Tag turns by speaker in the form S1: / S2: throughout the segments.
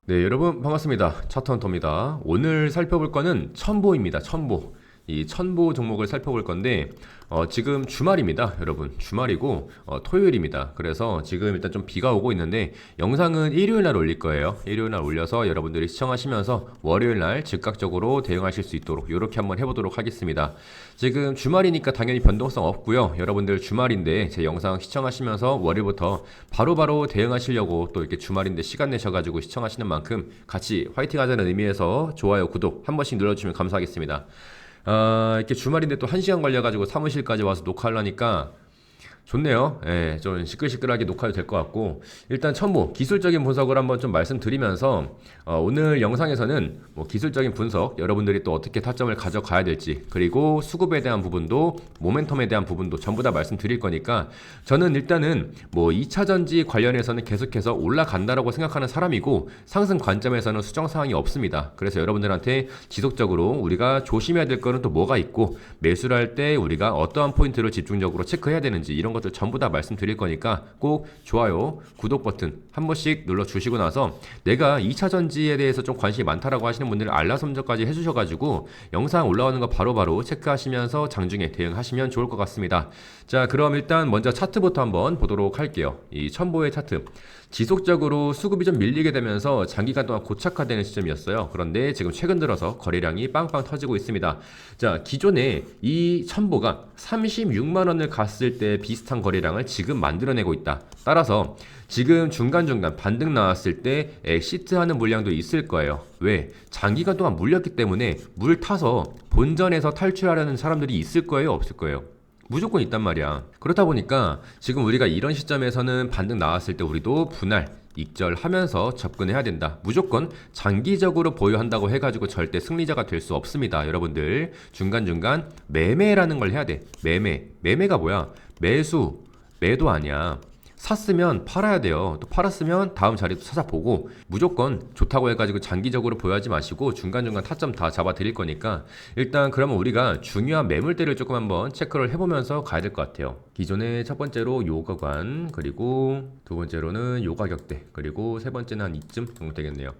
S1: 네, 여러분 반갑습니다. 차트헌터입니다. 오늘 살펴볼 거는 첨보입니다. 첨보. 이 첨보 종목을 살펴볼 건데 지금 주말입니다. 여러분 주말이고 토요일입니다. 그래서 지금 일단 좀 비가 오고 있는데 영상은 일요일 날 올릴 거예요. 일요일 날 올려서 여러분들이 시청하시면서 월요일 날 즉각적으로 대응하실 수 있도록 이렇게 한번 해보도록 하겠습니다. 지금 주말이니까 당연히 변동성 없고요. 여러분들 주말인데 제 영상 시청하시면서 월요일부터 바로바로 대응하시려고 또 이렇게 주말인데 시간 내셔가지고 시청하시는 만큼 같이 화이팅 하자는 의미에서 좋아요, 구독 한 번씩 눌러주시면 감사하겠습니다. 이렇게 주말인데 또 1시간 걸려가지고 사무실까지 와서 녹화하려니까 좋네요. 예, 좀 시끌시끌하게 녹화도 될 것 같고 일단 첨보 기술적인 분석을 한번 좀 말씀드리면서 오늘 영상에서는 뭐 기술적인 분석 여러분들이 또 어떻게 타점을 가져가야 될지 그리고 수급에 대한 부분도 모멘텀에 대한 부분도 전부 다 말씀드릴 거니까 저는 일단은 뭐 2차전지 관련해서는 계속해서 올라간다라고 생각하는 사람이고 상승 관점에서는 수정사항이 없습니다. 그래서 여러분들한테 지속적으로 우리가 조심해야 될 거는 또 뭐가 있고 매수를 할 때 우리가 어떠한 포인트를 집중적으로 체크해야 되는지 이런 것들 전부 다 말씀드릴 거니까 꼭 좋아요, 구독 버튼 한 번씩 눌러주시고 나서 내가 2차전지에 대해서 좀 관심이 많다라고 하시는 분들은 알람 설정까지 해주셔가지고 영상 올라오는 거 바로바로 체크하시면서 장중에 대응하시면 좋을 것 같습니다. 자, 그럼 일단 먼저 차트부터 한번 보도록 할게요. 이 첨보의 차트. 지속적으로 수급이 좀 밀리게 되면서 장기간 동안 고착화되는 시점이었어요. 그런데 지금 최근 들어서 거래량이 빵빵 터지고 있습니다. 자, 기존에 이 첨보가 36만 원을 갔을 때 비슷한 거래량을 지금 만들어내고 있다. 따라서 지금 중간중간 반등 나왔을 때 엑시트하는 물량도 있을 거예요. 왜? 장기간 동안 물렸기 때문에 물 타서 본전에서 탈출하려는 사람들이 있을 거예요? 없을 거예요? 무조건 있단 말이야. 그렇다 보니까 지금 우리가 이런 시점에서는 반등 나왔을 때 우리도 분할, 익절하면서 접근해야 된다. 무조건 장기적으로 보유한다고 해가지고 절대 승리자가 될 수 없습니다. 여러분들 중간중간 매매라는 걸 해야 돼. 매매가 뭐야? 매수, 매도 아니야. 샀으면 팔아야 돼요. 또 팔았으면 다음 자리도 찾아보고 무조건 좋다고 해가지고 장기적으로 보유하지 마시고 중간중간 타점 다 잡아 드릴 거니까 일단 그러면 우리가 중요한 매물대를 조금 한번 체크를 해보면서 가야 될 것 같아요. 기존에 첫 번째로 요가관, 그리고 두 번째로는 요가격대, 그리고 세 번째는 한 이쯤 정도 되겠네요.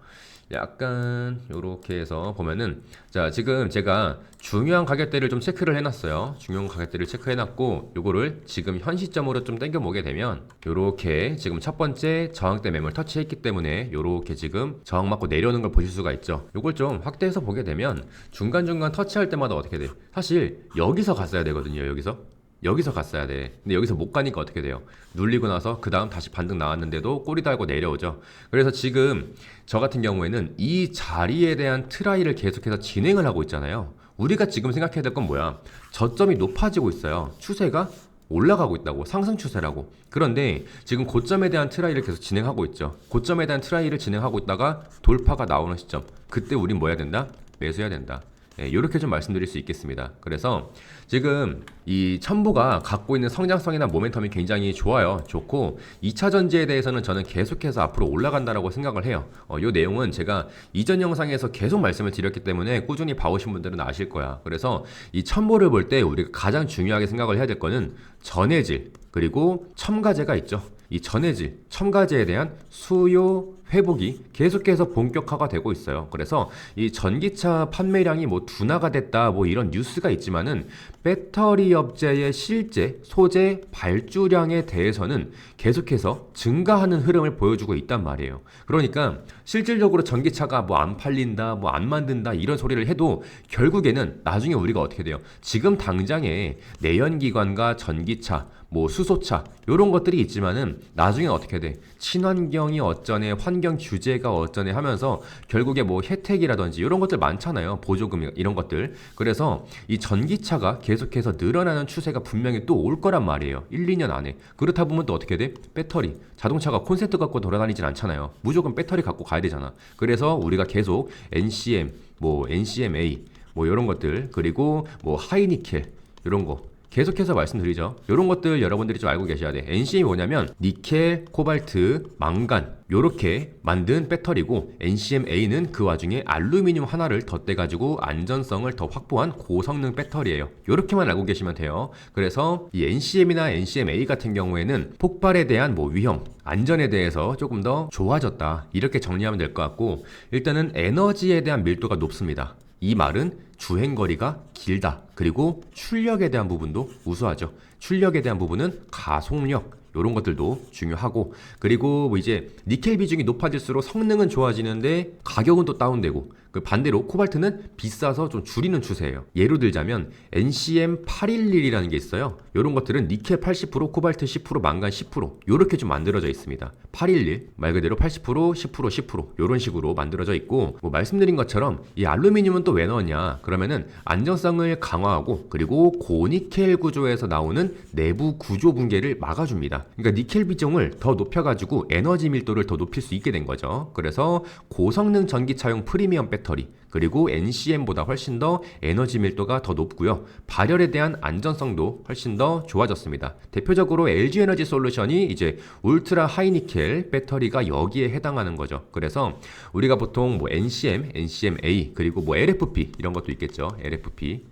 S1: 약간 요렇게 해서 보면은 자, 지금 제가 중요한 가격대를 좀 체크를 해놨어요. 중요한 가격대를 체크해놨고 요거를 지금 현 시점으로 좀 당겨보게 되면 요렇게 지금 첫 번째 저항대 매물 터치했기 때문에 요렇게 지금 저항 맞고 내려오는 걸 보실 수가 있죠. 요걸 좀 확대해서 보게 되면 중간중간 터치할 때마다 어떻게 돼요? 사실 여기서 갔어야 되거든요. 여기서 갔어야 돼. 근데 여기서 못 가니까 어떻게 돼요? 눌리고 나서 그 다음 다시 반등 나왔는데도 꼬리 달고 내려오죠. 그래서 지금 저 같은 경우에는 이 자리에 대한 트라이를 계속해서 진행을 하고 있잖아요. 우리가 지금 생각해야 될 건 뭐야? 저점이 높아지고 있어요. 추세가 올라가고 있다고. 상승 추세라고. 그런데 지금 고점에 대한 트라이를 계속 진행하고 있죠. 고점에 대한 트라이를 진행하고 있다가 돌파가 나오는 시점. 그때 우린 뭐 해야 된다? 매수해야 된다. 이렇게 좀 말씀드릴 수 있겠습니다. 그래서 지금 이 첨보가 갖고 있는 성장성이나 모멘텀이 굉장히 좋아요. 좋고 2차 전지에 대해서는 저는 계속해서 앞으로 올라간다라고 생각을 해요. 이 내용은 제가 이전 영상에서 계속 말씀을 드렸기 때문에 꾸준히 봐오신 분들은 아실 거야. 그래서 이 첨보를 볼 때 우리가 가장 중요하게 생각을 해야 될 거는 전해질 그리고 첨가제가 있죠. 이 전해질, 첨가제에 대한 수요 회복이 계속해서 본격화가 되고 있어요. 그래서 이 전기차 판매량이 뭐 둔화가 됐다 뭐 이런 뉴스가 있지만은 배터리 업체의 실제 소재 발주량에 대해서는 계속해서 증가하는 흐름을 보여주고 있단 말이에요. 그러니까 실질적으로 전기차가 뭐 안 팔린다, 뭐 안 만든다 이런 소리를 해도 결국에는 나중에 우리가 어떻게 돼요? 지금 당장에 내연기관과 전기차 뭐 수소차 이런 것들이 있지만은 나중에 어떻게 돼? 친환경이 어쩌네, 환경 규제가 어쩌네 하면서 결국에 뭐 혜택이라든지 이런 것들 많잖아요. 보조금 이런 것들. 그래서 이 전기차가 계속해서 늘어나는 추세가 분명히 또 올 거란 말이에요. 1, 2년 안에. 그렇다 보면 또 어떻게 돼? 배터리. 자동차가 콘센트 갖고 돌아다니진 않잖아요. 무조건 배터리 갖고 가야 되잖아. 그래서 우리가 계속 NCM, 뭐 NCMA 뭐 이런 것들 그리고 뭐 하이니켈 이런 거 계속해서 말씀드리죠. 이런 것들 여러분들이 좀 알고 계셔야 돼. NCM이 뭐냐면 니켈, 코발트, 망간 요렇게 만든 배터리고 NCMA는 그 와중에 알루미늄 하나를 덧대가지고 안전성을 더 확보한 고성능 배터리예요. 요렇게만 알고 계시면 돼요. 그래서 이 NCM이나 NCMA 같은 경우에는 폭발에 대한 뭐 위험, 안전에 대해서 조금 더 좋아졌다. 이렇게 정리하면 될 것 같고, 일단은 에너지에 대한 밀도가 높습니다. 이 말은 주행거리가 길다. 그리고 출력에 대한 부분도 우수하죠. 출력에 대한 부분은 가속력, 이런 것들도 중요하고, 그리고 뭐 이제 니켈 비중이 높아질수록 성능은 좋아지는데 가격은 또 다운되고, 그 반대로 코발트는 비싸서 좀 줄이는 추세예요. 예로 들자면 NCM 811이라는 게 있어요. 이런 것들은 니켈 80%, 코발트 10%, 망간 10% 이렇게 좀 만들어져 있습니다. 811 말 그대로 80%, 10%, 10% 이런 식으로 만들어져 있고, 뭐 말씀드린 것처럼 이 알루미늄은 또 왜 넣었냐? 그러면은 안정성을 강화하고 그리고 고니켈 구조에서 나오는 내부 구조 붕괴를 막아줍니다. 그러니까 니켈 비중을 더 높여가지고 에너지 밀도를 더 높일 수 있게 된 거죠. 그래서 고성능 전기차용 프리미엄 배터리, 그리고 NCM보다 훨씬 더 에너지 밀도가 더 높고요. 발열에 대한 안전성도 훨씬 더 좋아졌습니다. 대표적으로 LG 에너지 솔루션이 이제 울트라 하이니켈 배터리가 여기에 해당하는 거죠. 그래서 우리가 보통 뭐 NCM, NCMA 그리고 뭐 LFP 이런 것도 있겠죠.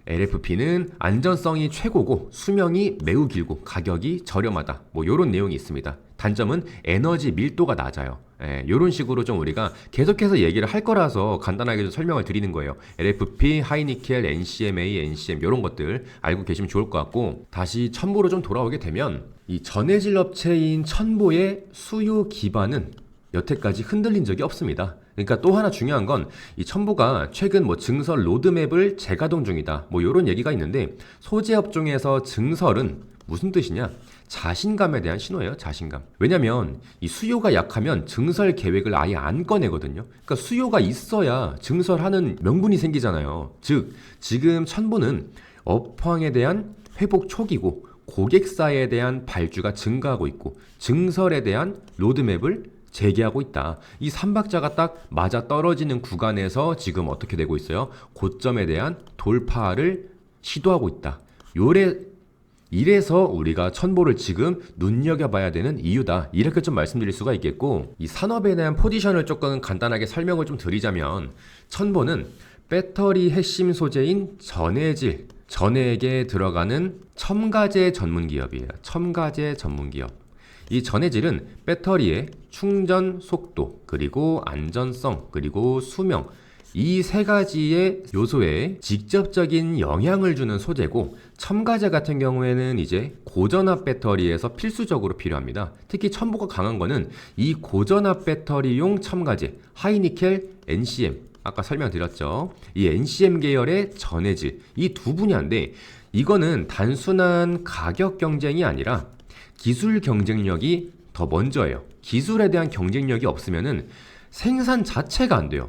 S1: LFP는 안전성이 최고고 수명이 매우 길고 가격이 저렴하다. 뭐 이런 내용이 있습니다. 단점은 에너지 밀도가 낮아요. 이런 식으로 좀 우리가 계속해서 얘기를 할 거라서 간단하게 좀 설명을 드리는 거예요. LFP, 하이니켈, NCMA, NCM 이런 것들 알고 계시면 좋을 것 같고, 다시 첨보로 좀 돌아오게 되면 이 전해질 업체인 첨보의 수요 기반은 여태까지 흔들린 적이 없습니다. 그러니까 또 하나 중요한 건 이 첨보가 최근 뭐 증설 로드맵을 재가동 중이다. 뭐 이런 얘기가 있는데, 소재 업종에서 증설은 무슨 뜻이냐? 자신감에 대한 신호예요. 자신감. 왜냐면 이 수요가 약하면 증설 계획을 아예 안 꺼내거든요. 그러니까 수요가 있어야 증설하는 명분이 생기잖아요. 즉 지금 첨보는 업황에 대한 회복 초기고 고객사에 대한 발주가 증가하고 있고 증설에 대한 로드맵을 재개하고 있다. 이 삼박자가 딱 맞아 떨어지는 구간에서 지금 어떻게 되고 있어요? 고점에 대한 돌파를 시도하고 있다. 이래서 우리가 첨보를 지금 눈여겨봐야 되는 이유다. 이렇게 좀 말씀드릴 수가 있겠고, 이 산업에 대한 포지션을 조금 간단하게 설명을 좀 드리자면, 첨보는 배터리 핵심 소재인 전해질에 들어가는 첨가제 전문 기업이에요. 첨가제 전문 기업. 이 전해질은 배터리의 충전 속도, 그리고 안전성, 그리고 수명, 이 세 가지의 요소에 직접적인 영향을 주는 소재고, 첨가제 같은 경우에는 이제 고전압 배터리에서 필수적으로 필요합니다. 특히 첨보가 강한 거는 이 고전압 배터리용 첨가제, 하이니켈, NCM, 아까 설명드렸죠. 이 NCM 계열의 전해질, 이 두 분야인데, 이거는 단순한 가격 경쟁이 아니라 기술 경쟁력이 더 먼저예요. 기술에 대한 경쟁력이 없으면은 생산 자체가 안 돼요.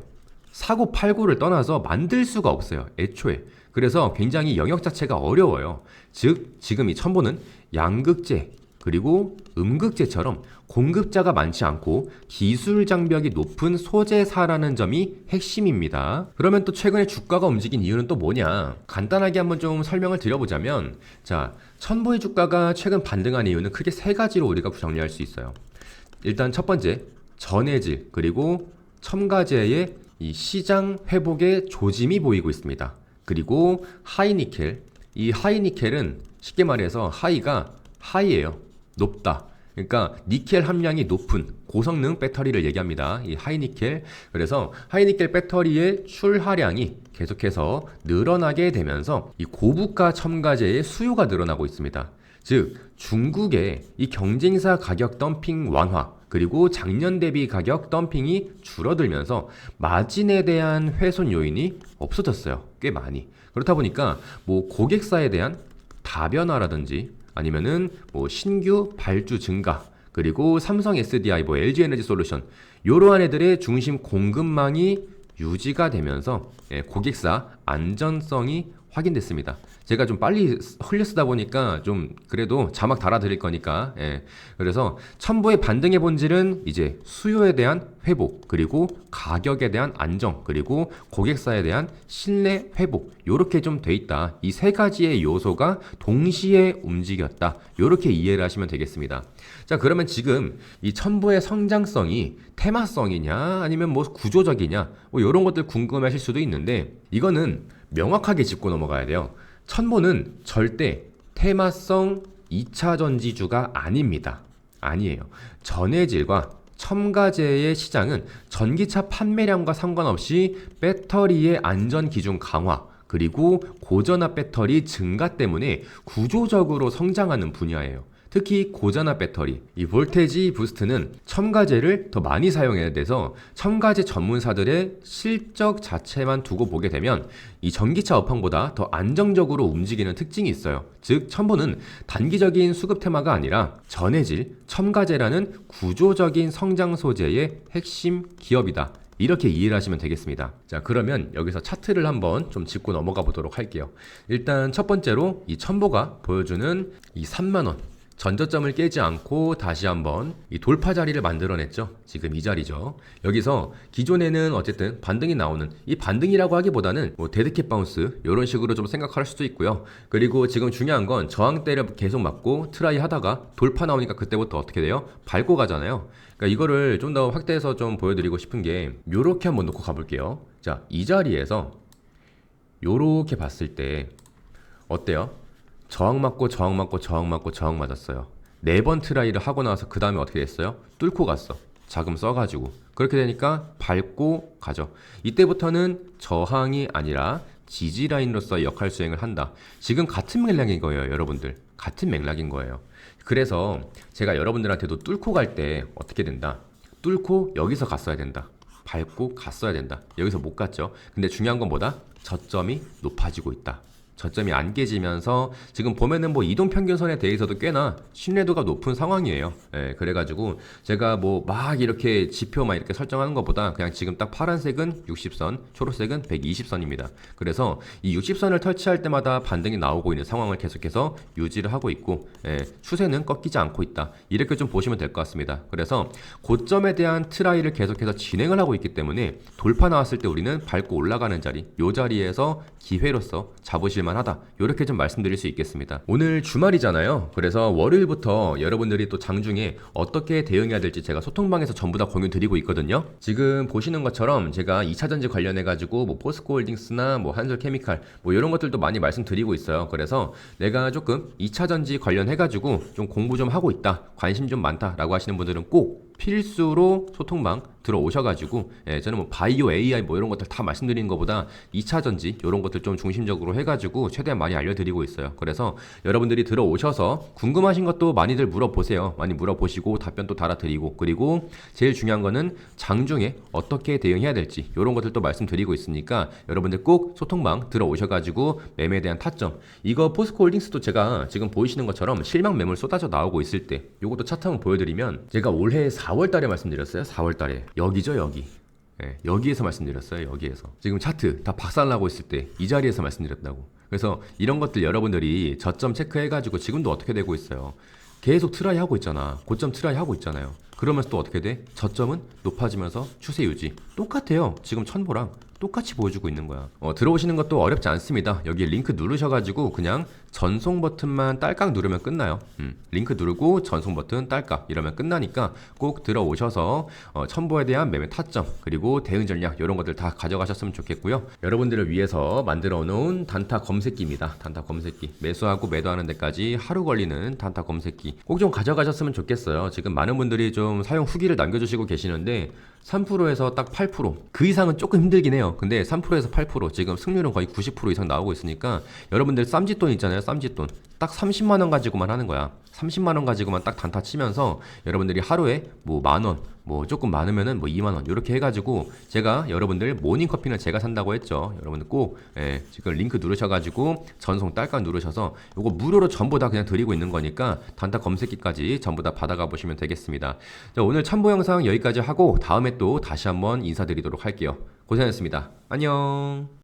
S1: 사고 팔고를 떠나서 만들 수가 없어요. 애초에. 그래서 굉장히 영역 자체가 어려워요. 즉 지금 이 첨보는 양극재 그리고 음극재처럼 공급자가 많지 않고 기술 장벽이 높은 소재사라는 점이 핵심입니다. 그러면 또 최근에 주가가 움직인 이유는 또 뭐냐? 간단하게 한번 좀 설명을 드려보자면, 자, 첨보의 주가가 최근 반등한 이유는 크게 세 가지로 우리가 정리할 수 있어요. 일단 첫 번째, 전해질 그리고 첨가제의 이 시장 회복의 조짐이 보이고 있습니다. 그리고 하이니켈, 이 하이니켈은 쉽게 말해서 하이예요. 높다. 그러니까 니켈 함량이 높은 고성능 배터리를 얘기합니다. 이 하이니켈. 그래서 하이니켈 배터리의 출하량이 계속해서 늘어나게 되면서 이 고부가 첨가제의 수요가 늘어나고 있습니다. 즉 중국의 이 경쟁사 가격 덤핑 완화, 그리고 작년 대비 가격 덤핑이 줄어들면서 마진에 대한 훼손 요인이 없어졌어요. 꽤 많이. 그렇다 보니까 뭐 고객사에 대한 다변화라든지 아니면은 뭐 신규 발주 증가, 그리고 삼성 SDI, 뭐 LG 에너지 솔루션 이러한 애들의 중심 공급망이 유지가 되면서 고객사 안전성이 확인됐습니다. 제가 좀 빨리 흘려 쓰다 보니까 좀 그래도 자막 달아드릴 거니까. 예. 그래서 첨보의 반등의 본질은 이제 수요에 대한 회복, 그리고 가격에 대한 안정, 그리고 고객사에 대한 신뢰 회복, 요렇게 좀 돼 있다. 이 세 가지의 요소가 동시에 움직였다. 요렇게 이해를 하시면 되겠습니다. 자, 그러면 지금 이 첨보의 성장성이 테마성이냐 아니면 뭐 구조적이냐 뭐 이런 것들 궁금하실 수도 있는데, 이거는 명확하게 짚고 넘어가야 돼요. 첨보는 절대 테마성 2차 전지주가 아닙니다. 아니에요. 전해질과 첨가제의 시장은 전기차 판매량과 상관없이 배터리의 안전 기준 강화, 그리고 고전압 배터리 증가 때문에 구조적으로 성장하는 분야예요. 특히 고전압 배터리, 이 볼테지 부스트는 첨가제를 더 많이 사용해야 돼서 첨가제 전문사들의 실적 자체만 두고 보게 되면 이 전기차 업황보다 더 안정적으로 움직이는 특징이 있어요. 즉 첨보는 단기적인 수급 테마가 아니라 전해질, 첨가제라는 구조적인 성장 소재의 핵심 기업이다. 이렇게 이해를 하시면 되겠습니다. 자, 그러면 여기서 차트를 한번 좀 짚고 넘어가 보도록 할게요. 일단 첫 번째로 이 첨보가 보여주는 이 3만원 전저점을 깨지 않고 다시 한번 이 돌파 자리를 만들어냈죠. 지금 이 자리죠. 여기서 기존에는 어쨌든 반등이 나오는, 이 반등이라고 하기보다는 뭐 데드캣 바운스 이런 식으로 좀 생각할 수도 있고요. 그리고 지금 중요한 건 저항대를 계속 맞고 트라이 하다가 돌파 나오니까 그때부터 어떻게 돼요? 밟고 가잖아요. 그러니까 이거를 좀 더 확대해서 좀 보여드리고 싶은 게 요렇게 한번 놓고 가볼게요. 자, 이 자리에서 요렇게 봤을 때 어때요? 저항 맞고 저항 맞고 저항 맞고 저항 맞았어요. 4번 트라이를 하고 나서 그 다음에 어떻게 됐어요? 뚫고 갔어. 자금 써가지고. 그렇게 되니까 밟고 가죠. 이때부터는 저항이 아니라 지지 라인으로서 역할 수행을 한다. 지금 같은 맥락인 거예요, 여러분들. 같은 맥락인 거예요. 그래서 제가 여러분들한테도 뚫고 갈 때 어떻게 된다? 뚫고 여기서 갔어야 된다. 밟고 갔어야 된다. 여기서 못 갔죠. 근데 중요한 건 뭐다? 저점이 높아지고 있다. 저점이 안 깨지면서 지금 보면은 뭐 이동평균선에 대해서도 꽤나 신뢰도가 높은 상황이에요. 예, 그래가지고 제가 뭐 막 이렇게 지표 막 이렇게 설정하는 것보다 그냥 지금 딱 파란색은 60선, 초록색은 120선입니다. 그래서 이 60선을 터치할 때마다 반등이 나오고 있는 상황을 계속해서 유지를 하고 있고, 예, 추세는 꺾이지 않고 있다. 이렇게 좀 보시면 될 것 같습니다. 그래서 고점에 대한 트라이를 계속해서 진행을 하고 있기 때문에 돌파 나왔을 때 우리는 밟고 올라가는 자리, 요 자리에서 기회로서 잡으실 만하다. 이렇게 좀 말씀드릴 수 있겠습니다. 오늘 주말이잖아요. 그래서 월요일부터 여러분들이 또 장중에 어떻게 대응해야 될지 제가 소통방에서 전부 다 공유 드리고 있거든요. 지금 보시는 것처럼 제가 2차전지 관련해 가지고 뭐 포스코홀딩스나 뭐 한솔케미칼 뭐 이런 것들도 많이 말씀드리고 있어요. 그래서 내가 조금 2차전지 관련해 가지고 좀 공부 좀 하고 있다, 관심 좀 많다라고 하시는 분들은 꼭 필수로 소통방 들어오셔가지고, 예, 저는 뭐 바이오 AI 뭐 이런 것들 다 말씀드리는 것보다 2차전지 이런 것들 좀 중심적으로 해가지고 최대한 많이 알려드리고 있어요. 그래서 여러분들이 들어오셔서 궁금하신 것도 많이들 물어보세요. 많이 물어보시고 답변도 달아드리고, 그리고 제일 중요한 거는 장중에 어떻게 대응해야 될지 이런 것들도 말씀드리고 있으니까 여러분들 꼭 소통방 들어오셔가지고 매매에 대한 타점, 이거 포스코홀딩스도 제가 지금 보이시는 것처럼 실망 매물 쏟아져 나오고 있을 때 요것도 차트 한번 보여드리면, 제가 올해 4월달에 말씀드렸어요. 4월달에 여기죠, 여기. 예, 여기에서 말씀드렸어요. 여기에서 지금 차트 다 박살나고 있을 때 이 자리에서 말씀드렸다고. 그래서 이런 것들 여러분들이 저점 체크해가지고 지금도 어떻게 되고 있어요. 계속 트라이 하고 있잖아. 고점 트라이 하고 있잖아요. 그러면서 또 어떻게 돼? 저점은 높아지면서 추세 유지. 똑같아요. 지금 첨보랑 똑같이 보여주고 있는 거야. 들어오시는 것도 어렵지 않습니다. 여기 링크 누르셔가지고 그냥 전송 버튼만 딸깍 누르면 끝나요. 링크 누르고 전송 버튼 딸깍 이러면 끝나니까 꼭 들어오셔서 첨보에 대한 매매 타점, 그리고 대응 전략 이런 것들 다 가져가셨으면 좋겠고요. 여러분들을 위해서 만들어 놓은 단타 검색기입니다. 단타 검색기. 매수하고 매도하는 데까지 하루 걸리는 단타 검색기 꼭 좀 가져가셨으면 좋겠어요. 지금 많은 분들이 좀 사용 후기를 남겨주시고 계시는데 3%에서 딱 8%, 그 이상은 조금 힘들긴 해요. 근데 3%에서 8%, 지금 승률은 거의 90% 이상 나오고 있으니까 여러분들 쌈짓돈 있잖아요. 쌈짓돈 딱 30만원 가지고만 하는 거야. 30만원 가지고만 딱 단타 치면서 여러분들이 하루에 뭐 만원, 뭐 조금 많으면은 뭐 2만원 이렇게 해가지고, 제가 여러분들 모닝커피는 제가 산다고 했죠. 여러분들 꼭, 예, 지금 링크 누르셔가지고 전송 딸깍 누르셔서 요거 무료로 전부 다 그냥 드리고 있는 거니까 단타 검색기까지 전부 다 받아가 보시면 되겠습니다. 자, 오늘 첨보 영상 여기까지 하고 다음에 또 다시 한번 인사드리도록 할게요. 고생하셨습니다. 안녕.